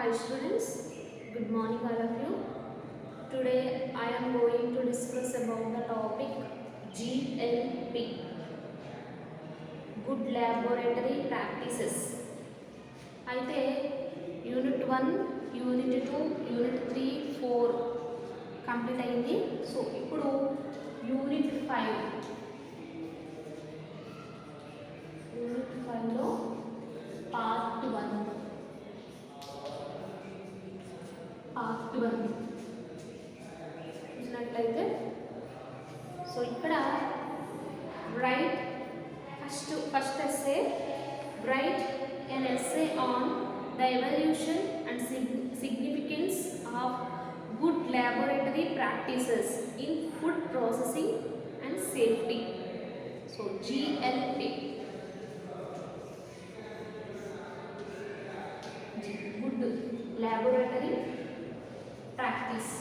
Hi students, good morning all of you. Today I am going to discuss about the topic GLP, Good Laboratory Practices. అయితే unit 1, unit 2, unit 3, 4 complete అయింది. So ఇప్పుడు unit 5లో part 1 చూసినట్లయితే so ఇక్కడ right first essay right an essay on the evolution and significance of good laboratory practices in food processing and safety. So GLP, good laboratory practice.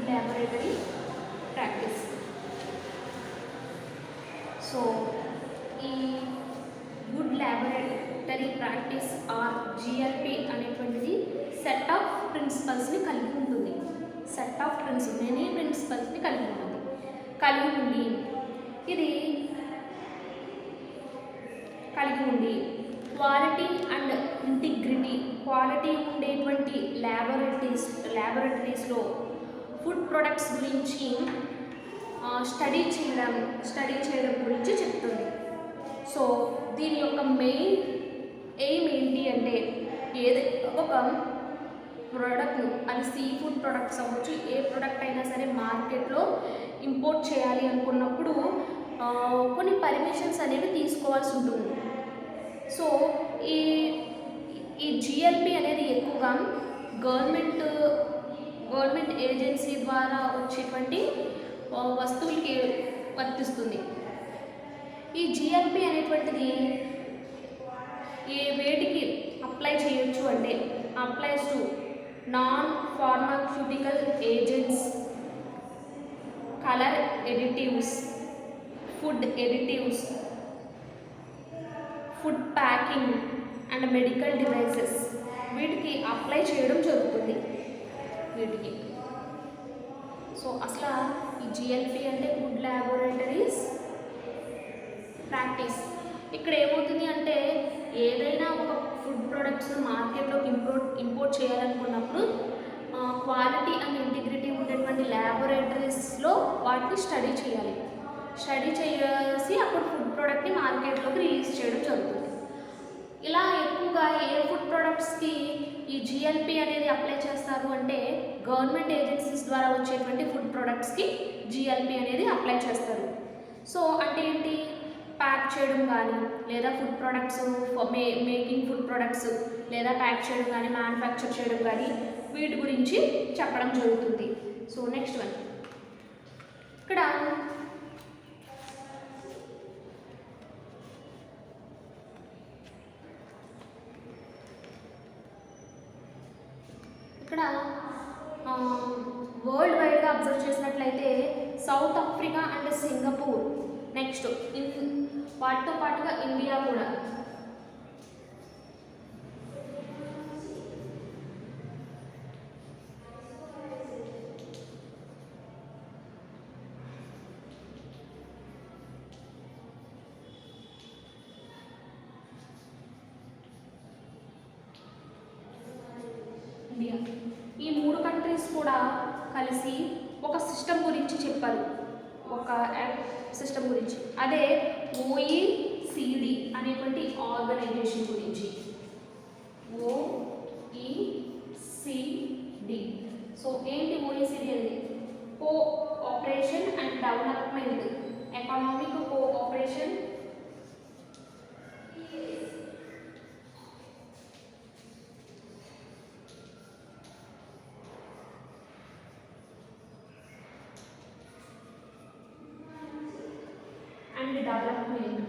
Laboratory practice. So ఈ good laboratory practice or GLP అనేటువంటిది set of ప్రిన్సిపల్స్ని కలిగి ఉంటుంది. Set of many ప్రిన్సిపల్స్ని కలిగి ఉండి quality and integrity, quality ఉండేటువంటి ల్యాబొరేటరీస్లో food products గురించి స్టడీ చేయడం గురించి చెప్తుంది. సో దీని యొక్క మెయిన్ ఎయిమ్ ఏంటి అంటే ఒక ప్రోడక్ట్ను, అది సీ ఫుడ్ ప్రొడక్ట్స్ అవ్వచ్చు, ఏ ప్రోడక్ట్ అయినా సరే మార్కెట్లో ఇంపోర్ట్ చేయాలి అనుకున్నప్పుడు కొన్ని పర్మిషన్స్ అనేవి తీసుకోవాల్సి ఉంటుంది. సో ఈ జిఎల్పి అనేది ఎక్కువగా గవర్నమెంట్ ఏజెన్సీ ద్వారా వచ్చేటువంటి వస్తువులకి వర్తిస్తుంది. ఈ జిఎల్పి అనేటువంటిది వేటికి అప్లై చేయొచ్చు అంటే applies to non pharmaceutical agents, colour additives, food additives, food packing and medical devices, వీటికి అప్లై చేయడం జరుగుతుంది. సో అసలు ఈ జిఎల్పి అంటే గుడ్ ల్యాబొరేటరీస్ ప్రాక్టీస్. ఇక్కడ ఏమవుతుంది అంటే ఏదైనా ఒక ఫుడ్ ప్రొడక్ట్స్ మార్కెట్లోకి ఇంపోర్ట్ చేయాలనుకున్నప్పుడు క్వాలిటీ అండ్ ఇంటిగ్రిటీ ఉండేటువంటి ల్యాబొరేటరీస్లో వాటిని స్టడీ చేసి అప్పుడు ఫుడ్ ప్రోడక్ట్ని మార్కెట్లోకి రిలీజ్ చేయడం జరుగుతుంది. ఇలా ఎక్కువగా ఏ ఫుడ్ ప్రొడక్ట్స్కి ఈ జిఎల్పి అనేది అప్లై చేస్తారు అంటే గవర్నమెంట్ ఏజెన్సీస్ ద్వారా వచ్చేటువంటి ఫుడ్ ప్రొడక్ట్స్కి జిఎల్పి అనేది అప్లై చేస్తారు. సో అంటే ఏంటి, ప్యాక్ చేయడం కానీ లేదా food products making food products లేదా ప్యాక్ చేయడం కానీ మ్యానుఫ్యాక్చర్ చేయడం కానీ వీటి గురించి చెప్పడం జరుగుతుంది. సో నెక్స్ట్ వన్, ఇక్కడ వరల్డ్ వైడ్గా అబ్జర్వ్ చేసినట్లయితే south Africa and Singapore, next వాటితో పాటుగా ఇండియా కూడా ఈ 3 కంట్రీస్ కూడా కలిసి ఒక సిస్టమ్ గురించి చెప్పారు, ఒక సిస్టమ్ గురించి. అదే OECD అనేటువంటి ఆర్గనైజేషన్ గురించి. OECD. సో ఏంటి OECD అనేది? Cooperation and development, economic cooperation and development.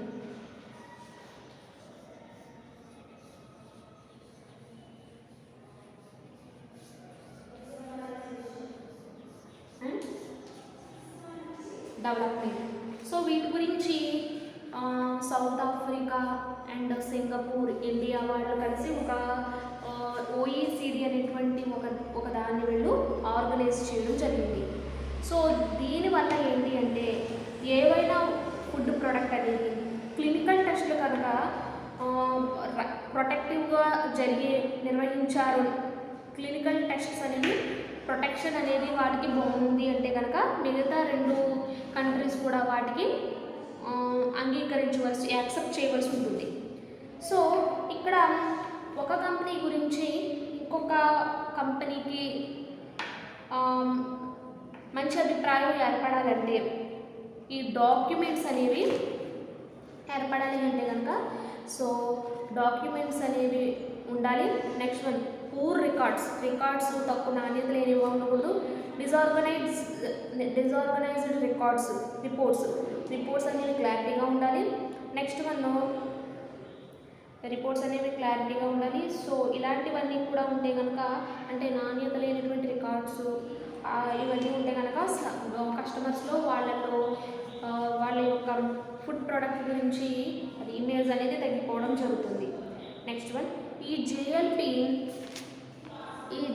Development. So వీటి గురించి south Africa and Singapore, India వాళ్ళు కలిసి ఒక ఓఈసిడి అనేటువంటి ఒక దాన్ని వీళ్ళు ఆర్గనైజ్ చేయడం జరిగింది. సో దీనివల్ల ఏంటి అంటే ఏవైనా ఫుడ్ ప్రోడక్ట్ అనేది క్లినికల్ టెస్ట్లు కనుక ప్రొటెక్టివ్గా నిర్వహించారు, క్లినికల్ టెస్ట్స్ అనేవి ప్రొటెక్షన్ అనేది వాటికి బాగుంది అంటే కనుక మిగతా 2 కంట్రీస్ కూడా వాటికి యాక్సెప్ట్ చేయవలసి ఉంటుంది. సో ఇక్కడ ఒక కంపెనీ గురించి ఇంకొక కంపెనీకి మంచి అభిప్రాయం ఏర్పడాలంటే ఈ డాక్యుమెంట్స్ అనేవి ఏర్పడాలి అంటే కనుక సో డాక్యుమెంట్స్ అనేవి ఉండాలి. నెక్స్ట్ వన్ పూర్ రికార్డ్స్ తక్కువ నాణ్యత లేనివి ఉండకూడదు. డిజార్గనైజ్డ్ రిపోర్ట్స్ అనేవి క్లారిటీగా ఉండాలి. నెక్స్ట్ వన్ రిపోర్ట్స్ అనేవి క్లారిటీగా ఉండాలి. సో ఇలాంటివన్నీ కూడా ఉంటే కనుక అంటే నాణ్యత లేనటువంటి రికార్డ్స్ ఇవన్నీ ఉంటే కనుక కస్టమర్స్లో వాళ్ళ యొక్క ఫుడ్ ప్రోడక్ట్ గురించి అది ఇమేజ్ అనేది తగ్గిపోవడం జరుగుతుంది. నెక్స్ట్ వన్ ఈ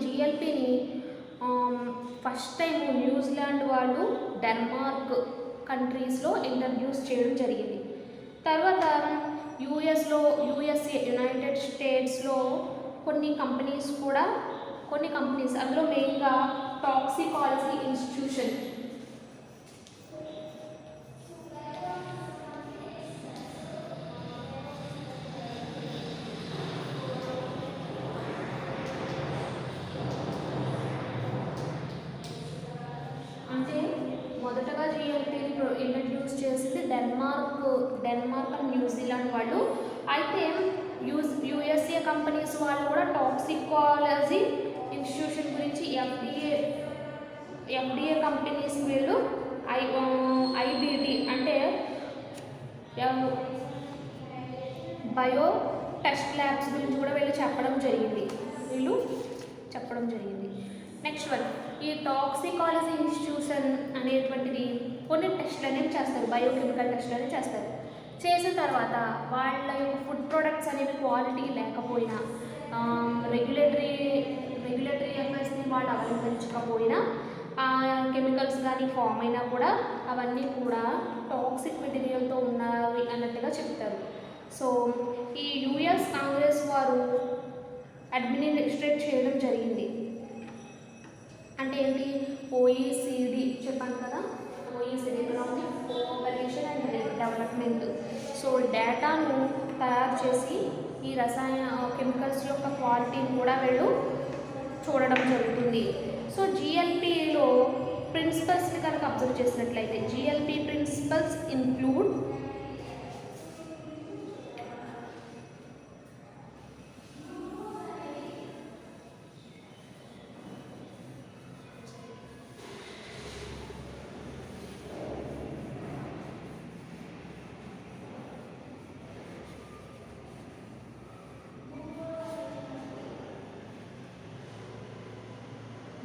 జిఎల్పిని ఫస్ట్ టైం న్యూజిలాండ్ వాళ్ళు, డెన్మార్క్ కంట్రీస్లో ఇంట్రడ్యూస్ చేయడం జరిగింది. తర్వాత యుఎస్ఏ యునైటెడ్ స్టేట్స్లో కొన్ని కంపెనీస్ అందులో మెయిన్గా టాక్సికాలజీ ఇన్స్టిట్యూషన్ అంటే మొదటగా జిఎల్పిని ఇంట్రడ్యూస్ చేసింది డెన్మార్క్ అండ్ న్యూజిలాండ్ వాళ్ళు. అయితే యుఎస్ఏ కంపెనీస్ వాళ్ళు కూడా టాక్సికాలజీ ఇన్స్టిట్యూషన్ గురించి ఎఫ్డిఏ కంపెనీస్ వీళ్ళు ఐబిటి అంటే బయో టెస్ట్ ల్యాబ్స్ గురించి కూడా వీళ్ళు చెప్పడం జరిగింది. నెక్స్ట్ వన్ ఈ టాక్సికాలజీ ఇన్స్టిట్యూషన్ అనేటువంటిది కొన్ని టెస్ట్లు అనేవి చేస్తారు, బయోకెమికల్ టెస్ట్లు అనేవి చేస్తారు. చేసిన తర్వాత వాళ్ళ యొక్క ఫుడ్ ప్రోడక్ట్స్ అనేవి క్వాలిటీ లేకపోయినా రెగ్యులేటరీ అఫైర్స్ని వాళ్ళు అవలంబించకపోయినా కెమికల్స్ కానీ ఫామ్ అయినా కూడా అవన్నీ కూడా టాక్సిక్ మెటీరియల్తో ఉన్నవి అన్నట్టుగా చెప్తారు. సో ఈ యుఎస్ కాంగ్రెస్ వారు అడ్మినిస్ట్రేట్ చేయడం జరిగింది. అంటే ఏంటి ఓఈసిడి చెప్పాను కదా, OECD economic cooperation and development. So డేటాను తయారు చేసి ఈ రసాయన కెమికల్స్ యొక్క క్వాలిటీని కూడా వీళ్ళు చూడడం జరుగుతుంది. సో జిఎల్పిలో ప్రిన్సిపల్స్ని కనుక అబ్జర్వ్ చేసినట్లయితే GLP principles include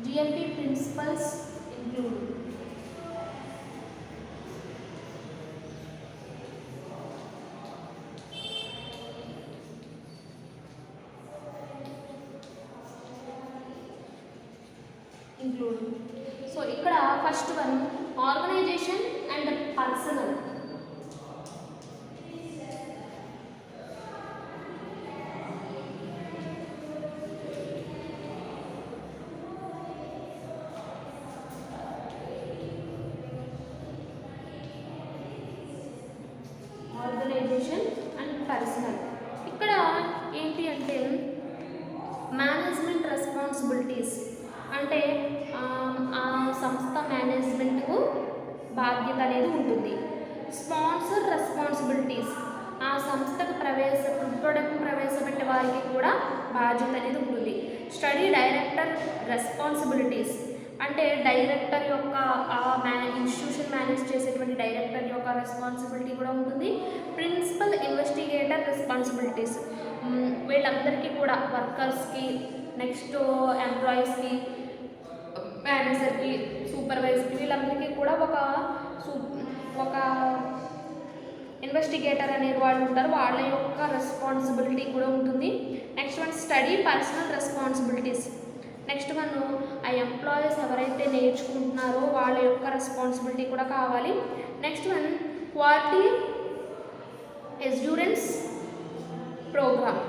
GLP principles include so ఇక్కడ first one organisation and personnel. Organisation and personnel ఇక్కడ ఏంటి అంటే మేనేజ్మెంట్ రెస్పాన్సిబిలిటీస్ అంటే ఆ సంస్థ మేనేజ్మెంట్కు బాధ్యత అనేది ఉంటుంది. స్పాన్సర్ రెస్పాన్సిబిలిటీస్ ఆ సంస్థకు ప్రొడక్ట్ని ప్రవేశపెట్టే వారికి కూడా బాధ్యత అనేది ఉంటుంది. స్టడీ డైరెక్టర్ రెస్పాన్సిబిలిటీస్ అంటే డైరెక్టర్ యొక్క ఇన్స్టిట్యూషన్ మేనేజ్ చేసేటువంటి డైరెక్టర్ యొక్క రెస్పాన్సిబిలిటీ కూడా ఉంటుంది. ప్రిన్సిపల్ ఇన్వెస్టిగేటర్ రెస్పాన్సిబిలిటీస్ వీళ్ళందరికీ కూడా వర్కర్స్కి నెక్స్ట్ ఎంప్లాయీస్కి మేనేజర్కి, సూపర్వైజర్కి వీళ్ళందరికీ కూడా ఒక ఇన్వెస్టిగేటర్ అనే వాళ్ళు ఉంటారు, వాళ్ళ యొక్క రెస్పాన్సిబిలిటీ కూడా ఉంటుంది. Next one study personal responsibilities. Next one ఆ ఎంప్లాయీస్ ఎవరైతే నేర్చుకుంటున్నారో వాళ్ళ యొక్క రెస్పాన్సిబిలిటీ కూడా కావాలి. Next one quality assurance program.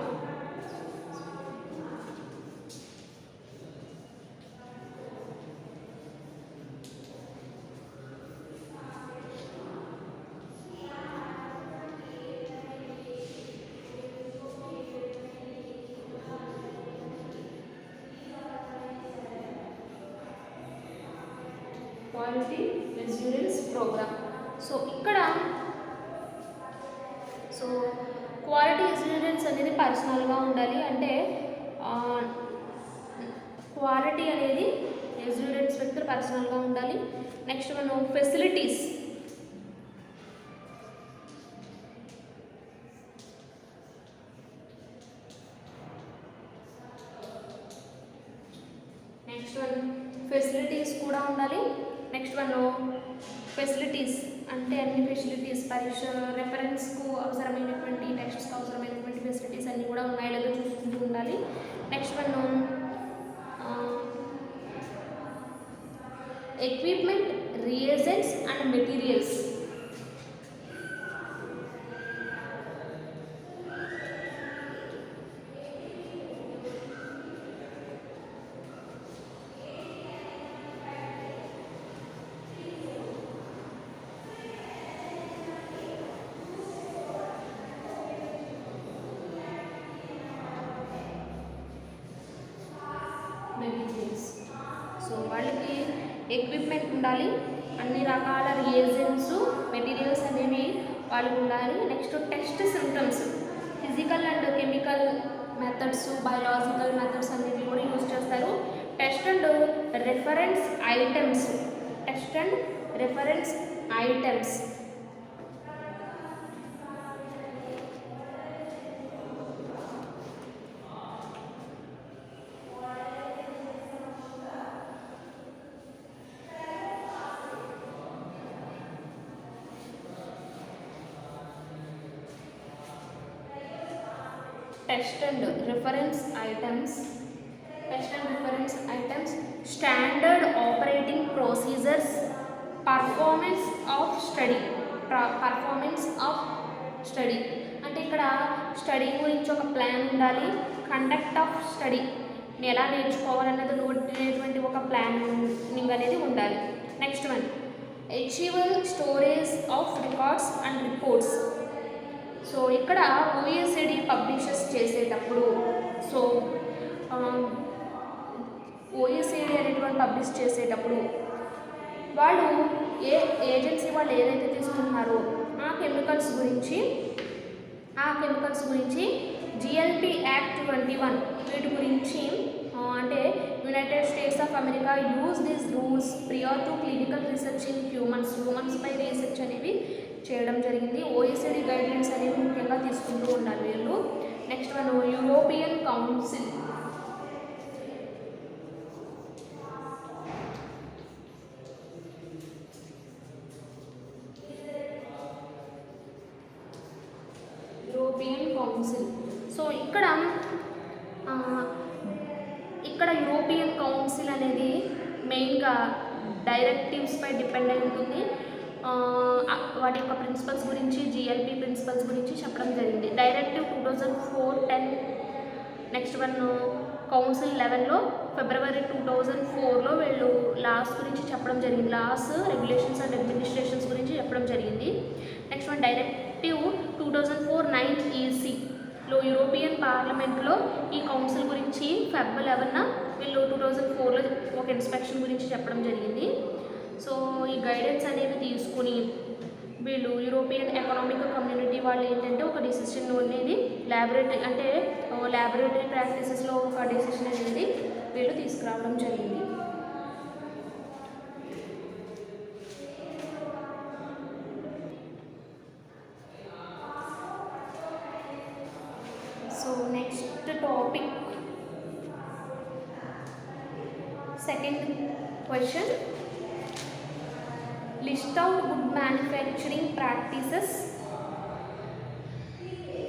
Quality assurance program. So quality assurance అనేది పర్సనల్గా ఉండాలి. అంటే క్వాలిటీ అనేది అష్యూరెన్స్ వ్యక్తులు పర్సనల్గా ఉండాలి. నెక్స్ట్ మనం ఫెసిలిటీస్. నెక్స్ట్ వన్ ఫెసిలిటీస్ కూడా ఉండాలి. నెక్స్ట్ వన్ ఫెసిలిటీస్ అంటే అన్ని ఫెసిలిటీస్, పరీక్ష రెఫరెన్స్కు అవసరమైనటువంటి, టెస్ట్స్కి అవసరమైనటువంటి ఫెసిలిటీస్ అన్నీ కూడా ఉన్నాయో లేదో చూసుకుంటూ ఉండాలి. Next one equipment, reagents and materials. So వాళ్ళకి ఎక్విప్మెంట్ ఉండాలి, అన్ని రకాల రియేజెంట్స్, మెటీరియల్స్ అనేవి వాళ్ళకి ఉండాలి. Next test symptoms, physical and chemical methods, biological methods అనేవి కూడా యూజ్ చేస్తారు. Test and reference items. Test and reference items. Test and reference items, standard operating procedures, performance of study. అంటే ఇక్కడ స్టడీ గురించి ఒక ప్లాన్ ఉండాలి. కండక్ట్ ఆఫ్ స్టడీ, ఎలా నేర్చుకోవాలన్నది నోటినటువంటి ఒక ప్లానింగ్ అనేది ఉండాలి. Next one archival storage of records and reports. So ఇక్కడ OECD పబ్లిషెస్ చేసేటప్పుడు, సో OECD అనేటువంటి పబ్లిష్ చేసేటప్పుడు వాళ్ళు ఏజెన్సీ వాళ్ళు ఏదైతే తీసుకుంటున్నారో ఆ కెమికల్స్ గురించి GLP Act 21 వీటి గురించి, అంటే United States of America use these rules prior to clinical research in humans పై రీసెర్చ్ అనేవి చేయడం జరిగింది. OECD గైడ్లైన్స్ అనేవి ముఖ్యంగా తీసుకుంటూ ఉన్నారు వీళ్ళు. Next one European council. So ఇక్కడ యూరోపియన్ కౌన్సిల్ అనేది మెయిన్గా డైరెక్టివ్స్ పై డిపెండ్ అయి ఉంటుంది. వాటి యొక్క ప్రిన్సిపల్స్ గురించి, GLP ప్రిన్సిపల్స్ గురించి చెప్పడం జరిగింది. డైరెక్టివ్ 2004-10. నెక్స్ట్ వన్ కౌన్సిల్ 11లో ఫిబ్రవరి 2004లో వీళ్ళు లాస్ గురించి చెప్పడం జరిగింది. లాస్, రెగ్యులేషన్స్ అండ్ అడ్మినిస్ట్రేషన్స్ గురించి చెప్పడం జరిగింది. నెక్స్ట్ వన్ డైరెక్టివ్ 2004-9 ECలో యూరోపియన్ పార్లమెంట్లో ఈ కౌన్సిల్ గురించి ఫెబ్ 11న వీళ్ళు 2004లో ఒక ఇన్స్పెక్షన్ గురించి చెప్పడం జరిగింది. సో ఈ గైడెన్స్ అనేవి తీసుకుని వీళ్ళు యూరోపియన్ ఎకనామిక్ కమ్యూనిటీ వాళ్ళు ఏంటంటే ఒక డిసిషన్ అనేది ల్యాబొరేటరీ ప్రాక్టీసెస్లో ఒక డిసిషన్ అనేది వీళ్ళు తీసుకురావడం జరిగింది. So next topic question, list out good manufacturing practices,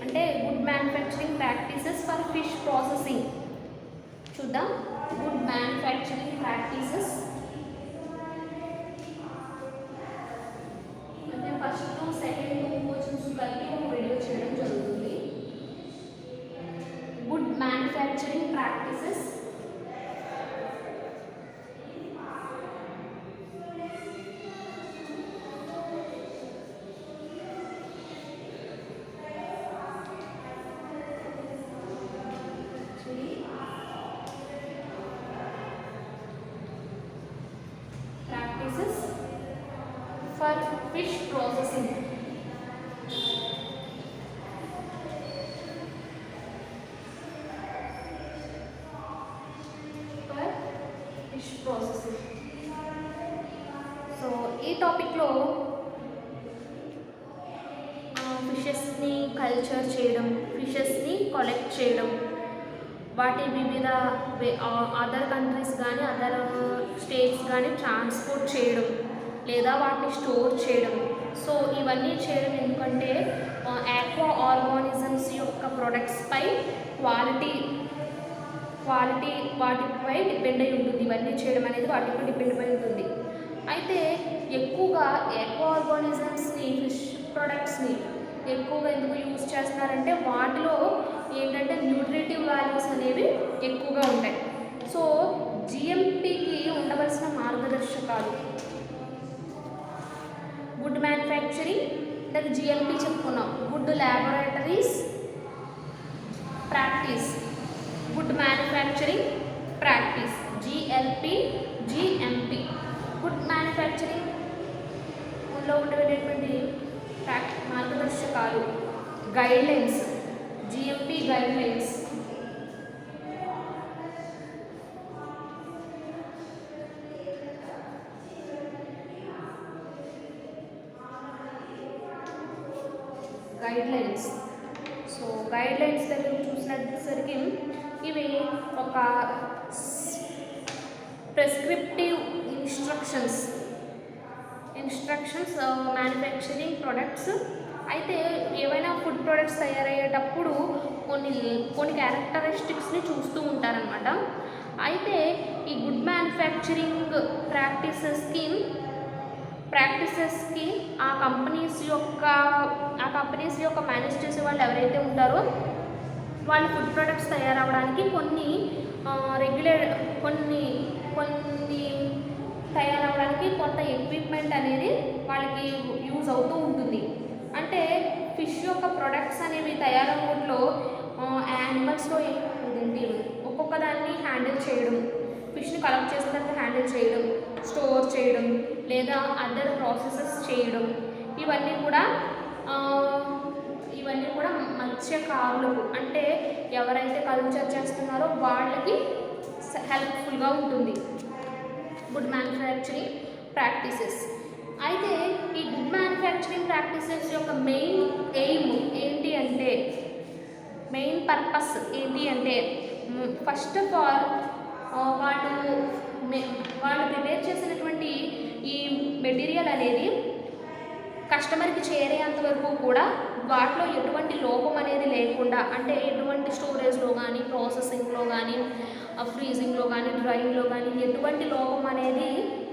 అంటే good manufacturing practices for fish processing. చూద్దాం. గుడ్ మ్యానుఫ్యాక్చరింగ్ ప్రాక్టీసెస్ అంటే ఫస్ట్ సెకండ్ క్వశ్చన్స్ కలిపి ఒక వీడియో చేయడం జరుగుతుంది. Good manufacturing practices for fish processing. For fish processing. So ఈ టాపిక్లో ఫిషెస్ని culture చేయడం, ఫిషెస్ని కలెక్ట్ చేయడం, వాటి వివిధ అదర్ కంట్రీస్ కానీ అదర్ స్టేట్స్ కానీ ట్రాన్స్పోర్ట్ చేయడం లేదా వాటిని స్టోర్ చేయడం. సో ఇవన్నీ చేయడం ఎందుకంటే ఆక్వా ఆర్గానిజమ్స్ యొక్క ప్రొడక్ట్స్పై క్వాలిటీ వాటిపై డిపెండ్ అయి ఉంటుంది. ఇవన్నీ చేయడం అనేది వాటిపై డిపెండ్ అయి ఉంటుంది. అయితే ఎక్కువగా ఆక్వా ఆర్గానిజమ్స్ని, ఫిష్ ప్రొడక్ట్స్ని ఎక్కువగా ఎందుకు యూజ్ చేస్తున్నారంటే వాటిలో ఏంటంటే న్యూట్రిటివ్ వాల్యూస్ అనేవి ఎక్కువగా ఉంటాయి. సో జిఎంపికి ఉండవలసిన మార్గదర్శకాలు, గుడ్ మ్యానుఫ్యాక్చరింగ్ లేదా జిఎంపి చెప్పుకున్నాం. Good laboratories practice, good manufacturing practice, GLP, GMP. Good మ్యానుఫ్యాక్చరింగ్లో ఉండేటటువంటి మార్గదర్శకాలు, guidelines, GMP guidelines. Guidelines. So guidelines దగ్గర చూసినసరికి ఇవి ఒక ప్రెస్క్రిప్టివ్ ఇన్స్ట్రక్షన్స్ మ్యానుఫ్యాక్చరింగ్ ప్రొడక్ట్స్. అయితే ఏవైనా ఫుడ్ ప్రొడక్ట్స్ తయారయ్యేటప్పుడు కొన్ని క్యారెక్టరిస్టిక్స్ని చూస్తూ ఉంటారనమాట. అయితే ఈ గుడ్ మ్యానుఫ్యాక్చరింగ్ ప్రాక్టీసెస్కి ఆ కంపెనీస్ యొక్క మేనేజ్ చేసే వాళ్ళు ఎవరైతే ఉంటారో వాళ్ళు ఫుడ్ ప్రొడక్ట్స్ తయారవడానికి కొన్ని తయారవడానికి కొంత ఎక్విప్మెంట్ అనేది వాళ్ళకి యూజ్ అవుతూ ఉంటుంది. అంటే ఫిష్ యొక్క ప్రొడక్ట్స్ అనేవి తయారవడంలో యానిమల్స్లో ఏంటి ఒక్కొక్క దాన్ని హ్యాండిల్ చేయడం, ఫిష్ని కలెక్ట్ చేసిన తర్వాత హ్యాండిల్ చేయడం, స్టోర్ చేయడం లేదా అదర్ ప్రాసెసెస్ చేయడం, ఇవన్నీ కూడా మత్స్యకారులకు అంటే ఎవరైతే కల్చర్ చేస్తున్నారో వాళ్ళకి హెల్ప్ఫుల్గా ఉంటుంది గుడ్ మ్యానుఫ్యాక్చరింగ్ ప్రాక్టీసెస్. అయితే ఈ గుడ్ మ్యానుఫ్యాక్చరింగ్ ప్రాక్టీసెస్ యొక్క మెయిన్ పర్పస్ ఏంటి అంటే ఫస్ట్ ఆఫ్ ఆల్ వాళ్ళు ప్రిపేర్ చేసినటువంటి ఈ మెటీరియల్ అనేది కస్టమర్కి చేరేంత వరకు కూడా వాటిలో ఎటువంటి లోపం అనేది లేకుండా, అంటే ఎటువంటి స్టోరేజ్లో కానీ ప్రాసెసింగ్లో కానీ ఫ్రీజింగ్లో కానీ డ్రైయింగ్లో కానీ ఎటువంటి లోపం అనేది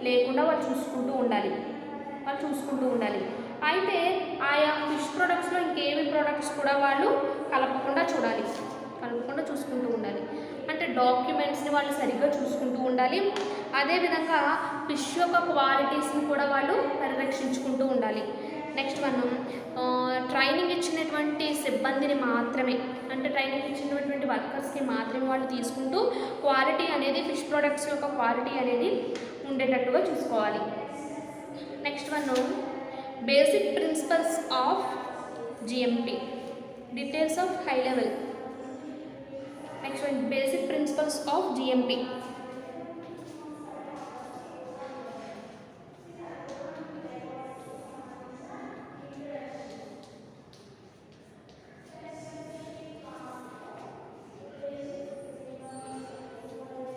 లేకుండా వాళ్ళు చూసుకుంటూ ఉండాలి. అయితే ఆయా ఫిష్ ప్రొడక్ట్స్లో ఇంకేమి ప్రొడక్ట్స్ కూడా వాళ్ళు కలపకుండా చూసుకుంటూ ఉండాలి. అంటే డాక్యుమెంట్స్ని వాళ్ళు సరిగ్గా చూసుకుంటూ ఉండాలి. అదేవిధంగా ఫిష్ యొక్క క్వాలిటీస్ని కూడా వాళ్ళు పరిరక్షించుకుంటూ ఉండాలి. నెక్స్ట్ మనం ట్రైనింగ్ ఇచ్చినటువంటి సిబ్బందిని మాత్రమే, అంటే ట్రైనింగ్ ఇచ్చినటువంటి వర్కర్స్కి మాత్రమే వాళ్ళు తీసుకుంటూ క్వాలిటీ అనేది ఫిష్ ప్రొడక్ట్స్ యొక్క క్వాలిటీ అనేది ఉండేటట్టుగా చూసుకోవాలి. నెక్స్ట్ మనం basic principles of GMP, details of high level. Next one basic principles of GMP.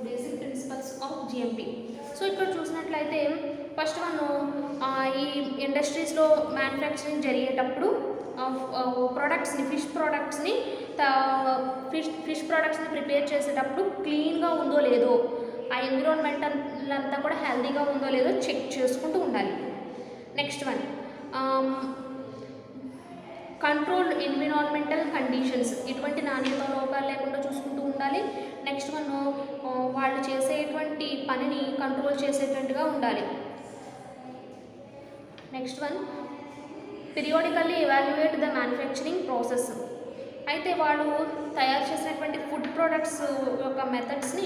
Basic principles of GMP. So ఇక్కడ చూసినట్లయితే ఫస్ట్ వన్, ఈ ఇండస్ట్రీస్లో మ్యానుఫ్యాక్చరింగ్ జరిగేటప్పుడు ప్రొడక్ట్స్ని ఫిష్ ప్రోడక్ట్స్ని ప్రిపేర్ చేసేటప్పుడు క్లీన్గా ఉందో లేదో, ఆ ఎన్విరాన్మెంట్ అంతా కూడా హెల్తీగా ఉందో లేదో చెక్ చేసుకుంటూ ఉండాలి. Next one, controlled environmental conditions, ఎటువంటి నాణ్యత లోపాలు లేకుండా చూసుకుంటూ ఉండాలి. నెక్స్ట్ వన్, వాళ్ళు చేసేటువంటి పనిని కంట్రోల్ చేసేటట్టుగా ఉండాలి. Next one, periodically evaluate the manufacturing process, అయితే వాళ్ళు తయారు చేసినటువంటి ఫుడ్ ప్రోడక్ట్స్ యొక్క మెథడ్స్ని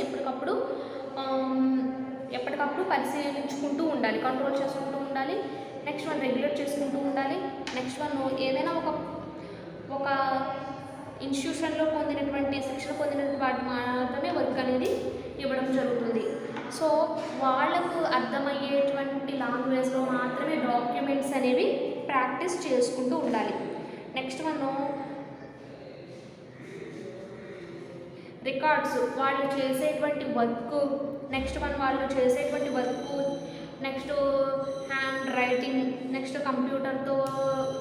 ఎప్పటికప్పుడు పరిశీలించుకుంటూ ఉండాలి, కంట్రోల్ చేసుకుంటూ ఉండాలి. నెక్స్ట్ వన్, రెగ్యులేట్ చేసుకుంటూ ఉండాలి. నెక్స్ట్ వన్, ఏదైనా ఒక ఇన్స్టిట్యూషన్లో శిక్షణ పొందినటువంటి వాటి మాత్రమే వర్క్ అనేది ఇవ్వడం జరుగుతుంది. సో వాళ్ళకు అర్థమయ్యేటువంటి లాంగ్వేజ్లో మాత్రమే డాక్యుమెంట్స్ అనేవి ప్రాక్టీస్ చేసుకుంటూ ఉండాలి. నెక్స్ట్ వన్, రికార్డ్స్, వాళ్ళు చేసేటువంటి వర్క్. నెక్స్ట్ వన్, వాళ్ళు చేసేటువంటి work, next handwriting, next కంప్యూటర్తో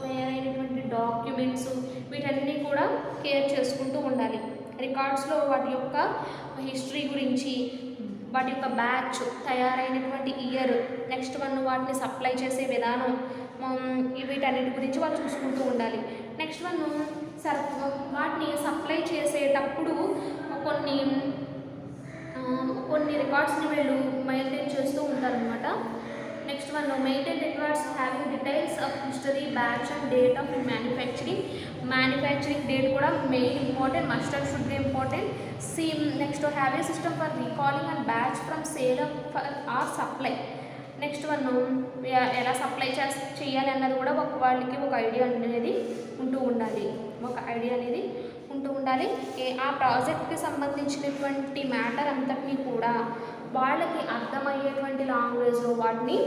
తయారైనటువంటి డాక్యుమెంట్స్, వీటన్నీ కూడా కేర్ చేసుకుంటూ ఉండాలి. రికార్డ్స్లో వాటి యొక్క హిస్టరీ గురించి, వాటి యొక్క బ్యాచ్, తయారైనటువంటి ఇయర్, నెక్స్ట్ వన్ వాటిని సప్లై చేసే విధానం, వీటన్నిటి గురించి వాళ్ళు చూసుకుంటూ ఉండాలి. నెక్స్ట్ వన్, వాటిని సప్లై చేసేటప్పుడు కొన్ని రికార్డ్స్ని వీళ్ళు మెయింటైన్ చేస్తూ ఉంటారనమాట. Next one, maintain records having details of history, batch and date of manufacturing date కూడా main important, must and should be important. Next have a system for recalling and batch from sale or supply. Next one, ఎలా supply చేయాలి అన్నది కూడా వాళ్ళకి ఒక idea అనేది ఉంటూ ఉండాలి. ఆ ప్రాజెక్ట్కి సంబంధించినటువంటి మ్యాటర్ అంతటినీ కూడా వాళ్ళకి అర్థమయ్యేటువంటి లాంగ్వేజ్లో వాటిని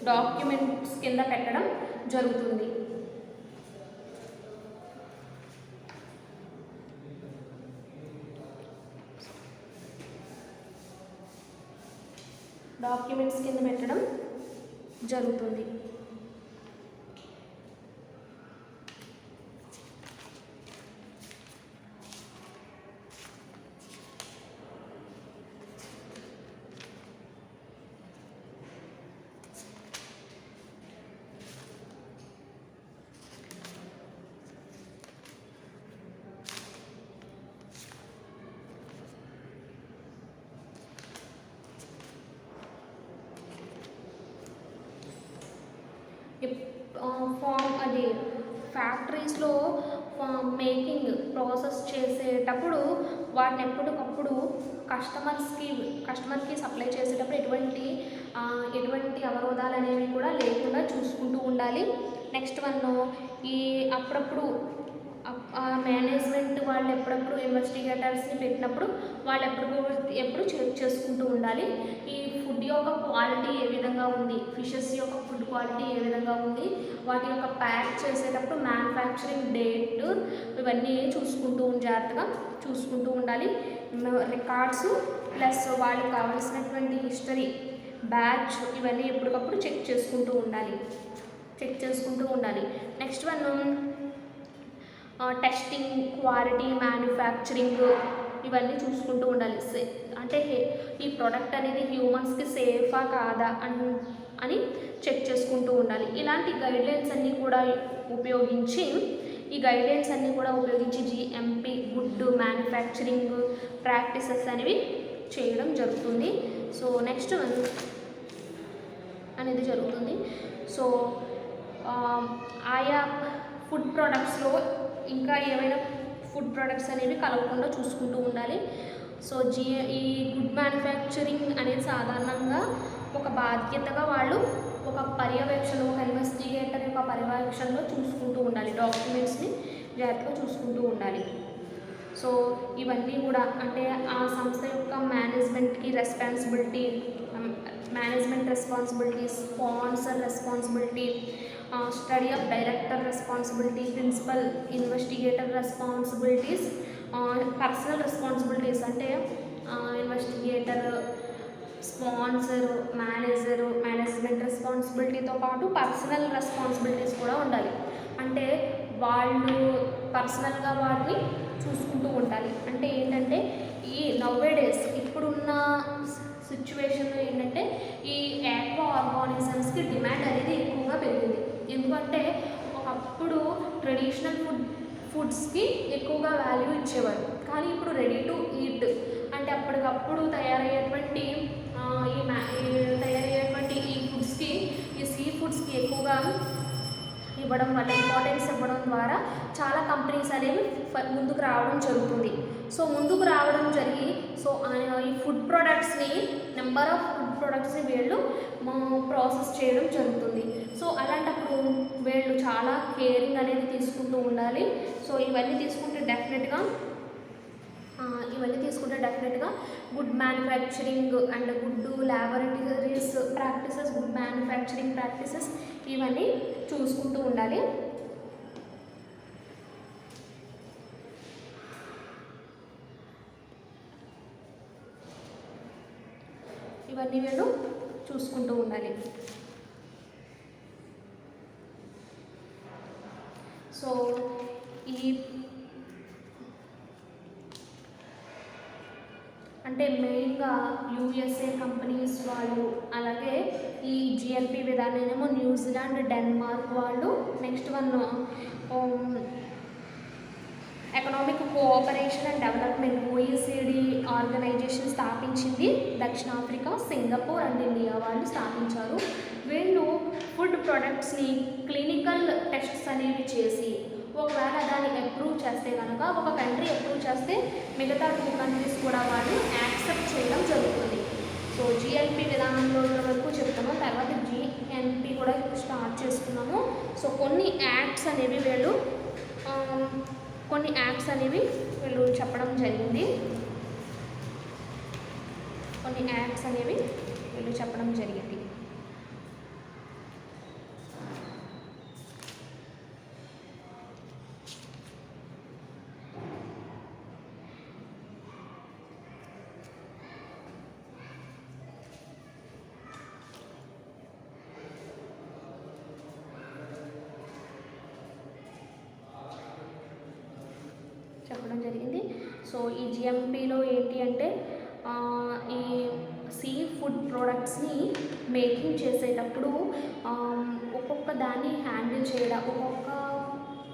డాక్యుమెంట్స్ కింద పెట్టడం జరుగుతుంది. ఫ్యాక్టరీస్లో మేకింగ్ ప్రాసెస్ చేసేటప్పుడు వాటిని ఎప్పటికప్పుడు కస్టమర్కి సప్లై చేసేటప్పుడు ఎటువంటి అవరోధాలు అనేవి కూడా లేకుండా చూసుకుంటూ ఉండాలి. నెక్స్ట్ వన్, అప్పుడప్పుడు మేనేజ్మెంట్ వాళ్ళు ఎప్పుడప్పుడు ఇన్వెస్టిగేటర్స్ని పెట్టినప్పుడు వాళ్ళు ఎప్పుడు చెక్ చేసుకుంటూ ఉండాలి. ఈ ఫుడ్ యొక్క క్వాలిటీ ఏ విధంగా ఉంది, ఫిషెస్ యొక్క ఫుడ్ క్వాలిటీ ఏ విధంగా ఉంది, వాటి యొక్క ప్యాక్ చేసేటప్పుడు మ్యానుఫ్యాక్చరింగ్ డేట్, ఇవన్నీ జాగ్రత్తగా చూసుకుంటూ ఉండాలి. రికార్డ్స్ ప్లస్ వాళ్ళకి కావాల్సినటువంటి హిస్టరీ, బ్యాచ్, ఇవన్నీ ఎప్పటికప్పుడు చెక్ చేసుకుంటూ ఉండాలి. Next one, testing, quality, manufacturing, ఇవన్నీ చూసుకుంటూ ఉండాలి. అంటే ఈ ప్రోడక్ట్ అనేది హ్యూమన్స్కి సేఫా కాదా అని చెక్ చేసుకుంటూ ఉండాలి. ఇలాంటి గైడ్లైన్స్ అన్నీ కూడా ఉపయోగించి జిఎంపి గుడ్ మ్యానుఫ్యాక్చరింగ్ ప్రాక్టీసెస్ అనేవి చేయడం జరుగుతుంది. సో నెక్స్ట్ అనేది జరుగుతుంది. సో ఆయా ఫుడ్ ప్రోడక్ట్స్లో ఇంకా ఏమైనా ఫుడ్ ప్రోడక్ట్స్ అనేవి కలవకుండా చూసుకుంటూ ఉండాలి. సో ఈ గుడ్ మ్యానుఫ్యాక్చరింగ్ అనేది సాధారణంగా ఒక బాధ్యతగా వాళ్ళు ఒక ఇన్వెస్టిగేటర్ యొక్క పర్యవేక్షణలో చూసుకుంటూ ఉండాలి, డాక్యుమెంట్స్ని జాగ్రత్తగా చూసుకుంటూ ఉండాలి. సో ఇవన్నీ కూడా అంటే ఆ సంస్థ యొక్క management responsibility, sponsor responsibility, study of director responsibility, principal investigator responsibilities, personal responsibilities అంటే ఇన్వెస్టిగేటర్, స్పాన్సర్, మేనేజ్మెంట్ రెస్పాన్సిబిలిటీతో పాటు పర్సనల్ రెస్పాన్సిబిలిటీస్ కూడా ఉండాలి. అంటే వాళ్ళు పర్సనల్గా వాటిని చూసుకుంటూ ఉండాలి. అంటే ఏంటంటే ఈ నౌవేడేస్ ఇప్పుడున్న సిచ్యువేషన్లో ఏంటంటే ఈ ఆక్వా ఆర్గానిజమ్స్కి డిమాండ్ అనేది ఎక్కువగా పెరిగింది. ఎందుకంటే ఒకప్పుడు ట్రెడిషనల్ ఫుడ్స్కి ఎక్కువగా వాల్యూ ఇచ్చేవారు, కానీ ఇప్పుడు రెడీ టు ఈట్ అంటే అప్పటికప్పుడు తయారయ్యేటువంటి ఈ ఫుడ్స్కి, ఈ సీ ఫుడ్స్కి ఎక్కువగా ఇవ్వడం వల్ల, ఇంపార్టెన్స్ ఇవ్వడం ద్వారా చాలా కంపెనీస్ అనేవి ముందుకు రావడం జరుగుతుంది. సో ముందుకు రావడం జరిగి ఈ ఫుడ్ ప్రొడక్ట్స్ని, నెంబర్ ఆఫ్ ఫుడ్ ప్రొడక్ట్స్ని వీళ్ళు ప్రాసెస్ చేయడం జరుగుతుంది. సో అలాంటప్పుడు వీళ్ళు చాలా కేరింగ్ అనేది తీసుకుంటూ ఉండాలి. సో ఇవన్నీ తీసుకుంటే డెఫినెట్గా good manufacturing and good laboratories practices, good manufacturing practices ఇవన్నీ చూసుకుంటూ ఉండాలి. ఇవన్నీ వీళ్ళు చూసుకుంటూ ఉండాలి. సో అంటే మెయిన్గా యూఎస్ఏ కంపెనీస్ వాళ్ళు, అలాగే ఈ జిఎల్పి విధానమేమో న్యూజిలాండ్, డెన్మార్క్ వాళ్ళు. Next one economic cooperation and development OECD organisation స్థాపించింది దక్షిణాఫ్రికా, సింగపూర్ అండ్ ఇండియా వాళ్ళు స్థాపించారు. వీళ్ళు ఫుడ్ ప్రొడక్ట్స్ని క్లినికల్ టెస్ట్స్ అనేవి చేసి ఒకవేళ దాన్ని అప్రూవ్ చేస్తే కనుక, ఒక కంట్రీ అప్రూవ్ చేస్తే మిగతా 2 కంట్రీస్ కూడా వాళ్ళు యాక్సెప్ట్ చేయడం జరుగుతుంది. సో జిఎల్పి విధానంలో వరకు చెప్తాము, తర్వాత జిఎన్పి కూడా స్టార్ట్ చేసుకున్నాము. సో కొన్ని యాక్ట్స్ అనేవి వీళ్ళు చెప్పడం జరిగింది. సో ఈ జిఎంపిలో ఏంటి అంటే ఈ సీ ఫుడ్ ప్రొడక్ట్స్ని మేకింగ్ చేసేటప్పుడు ఒక్కొక్క దాన్ని హ్యాండిల్ చేయడం, ఒక్కొక్క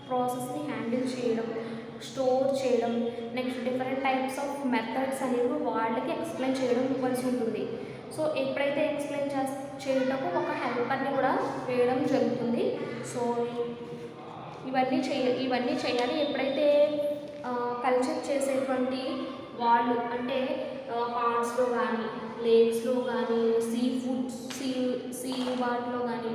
ప్రాసెస్ని హ్యాండిల్ చేయడం, స్టోర్ చేయడం, next different types of methods అనేవి వాళ్ళకి ఎక్స్ప్లెయిన్ చేయడం ఇవ్వాల్సి ఉంటుంది. సో ఎప్పుడైతే ఎక్స్ప్లెయిన్ చేయటకు ఒక హెల్పర్ని కూడా వేయడం జరుగుతుంది. సో ఇవన్నీ చేయాలి. ఎప్పుడైతే కల్చర్ చేసేటువంటి వాళ్ళు అంటే పాండ్స్లో కానీ, లేక్స్లో కానీ, సీ వాటిలో కానీ,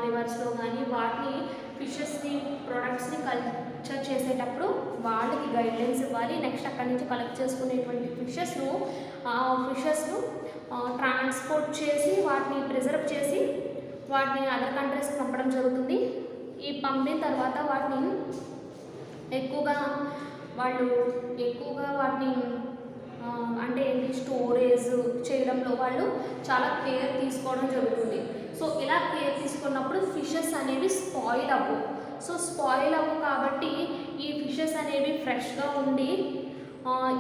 రివర్స్లో కానీ వాటిని ఫిషెస్ని, ప్రొడక్ట్స్ని కల్చర్ చేసేటప్పుడు వాళ్ళకి గైడ్లైన్స్ ఇవ్వాలి. నెక్స్ట్ అక్కడి నుంచి కలెక్ట్ చేసుకునేటువంటి ఫిషెస్ను ట్రాన్స్పోర్ట్ చేసి వాటిని ప్రిజర్వ్ చేసి వాటిని అదర్ కంట్రీస్కి పంపడం జరుగుతుంది. ఈ పంపిన తర్వాత వాటిని ఎక్కువగా వాటిని అంటే ఏంటి స్టోరేజ్ చేయడంలో వాళ్ళు చాలా కేర్ తీసుకోవడం జరుగుతుంది. సో ఇలా కేర్ తీసుకున్నప్పుడు ఫిషెస్ అనేవి స్పాయిల్ అవ్వు కాబట్టి ఈ ఫిషెస్ అనేవి ఫ్రెష్గా ఉండి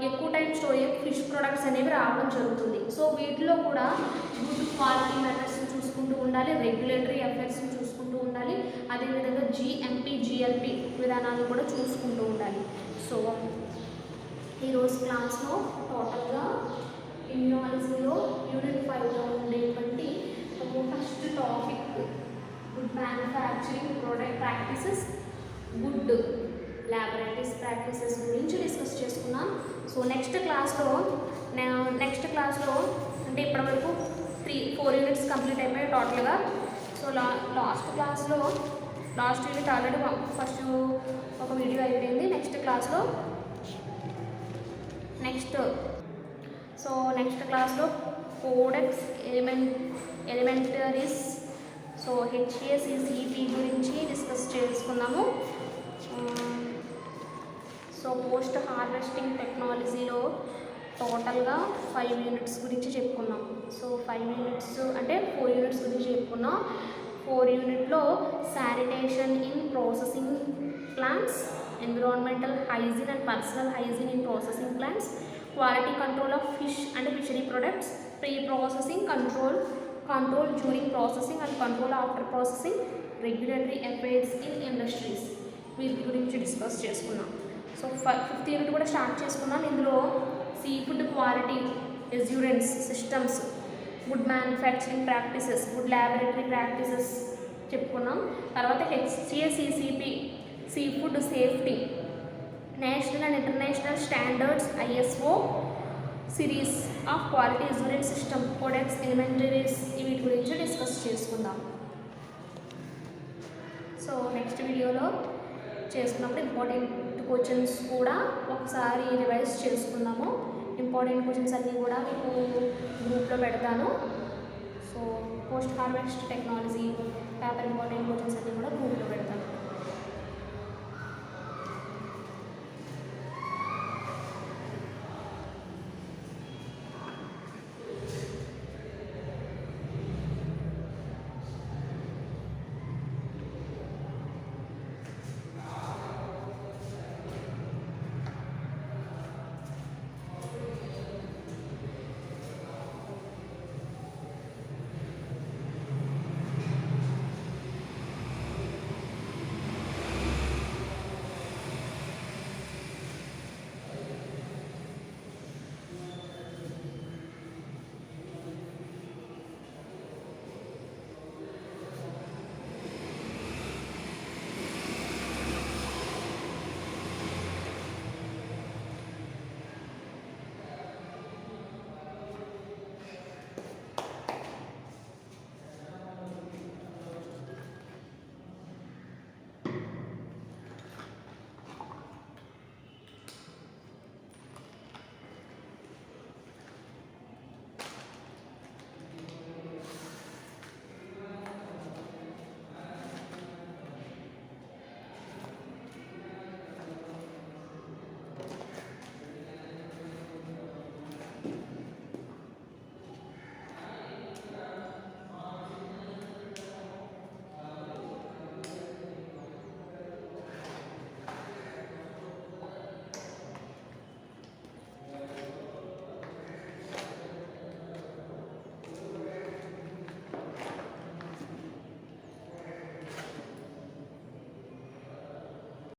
ఎక్కువ టైం స్టోర్ అయ్యే ఫిష్ ప్రొడక్ట్స్ అనేవి రావడం జరుగుతుంది. సో వీటిలో కూడా గుడ్ క్వాలిటీ మెథడ్స్ని చూసుకుంటూ ఉండాలి, రెగ్యులేటరీ అఫైర్స్ని చూసుకుంటూ ఉండాలి, అదేవిధంగా జిఎంపి, జిఎల్పి విధానాన్ని కూడా చూసుకుంటూ ఉండాలి. సో ఈరోజు క్లాస్లో టోటల్గా ఇమ్యూనాలజీలో యూనిట్ 5లో ఉండేటువంటి first topic good manufacturing product practices, good laboratories practices గురించి డిస్కస్ చేసుకున్నాం. సో నెక్స్ట్ క్లాస్లో అంటే ఇప్పటివరకు 4 యూనిట్స్ కంప్లీట్ అయిపోయాయి టోటల్గా. So last unit already first ఒక వీడియో అయిపోయింది. నెక్స్ట్ క్లాస్లో కోడెక్స్ ఎలిమెంటరీస్, సో HACCP గురించి డిస్కస్ చేసుకున్నాము. సో పోస్ట్ హార్వెస్టింగ్ టెక్నాలజీలో టోటల్గా 5 యూనిట్స్ గురించి చెప్పుకున్నాం. సో 5 యూనిట్స్ అంటే 4 యూనిట్స్ గురించి చెప్పుకున్నాం. 4 యూనిట్లో sanitation in processing plants, environmental hygiene and personal hygiene in processing plants, quality control of fish and fishery products, pre-processing control during processing and control after processing, regulatory affairs in industries వీటి గురించి discuss చేసుకున్నాం. So 5th unit కూడా start చేసుకున్నాం. ఇందులో sea food quality assurance systems, good manufacturing practices, good laboratory practices చెప్పుకున్నాం. తర్వాత HACCP sea food safety, national and international standards ISO series of quality assurance system, codex alimentarius వీటి గురించి discuss చేసుకుందాం. So next వీడియోలో చేసుకున్నప్పుడు important questions కూడా ఒకసారి revise చేసుకుందాము. ఇంపార్టెంట్ క్వశ్చన్స్ అన్నీ కూడా మీకు గ్రూప్లో పెడతాను. So post harvest technology paper important questions అన్నీ కూడా గ్రూప్లో పెడతాను.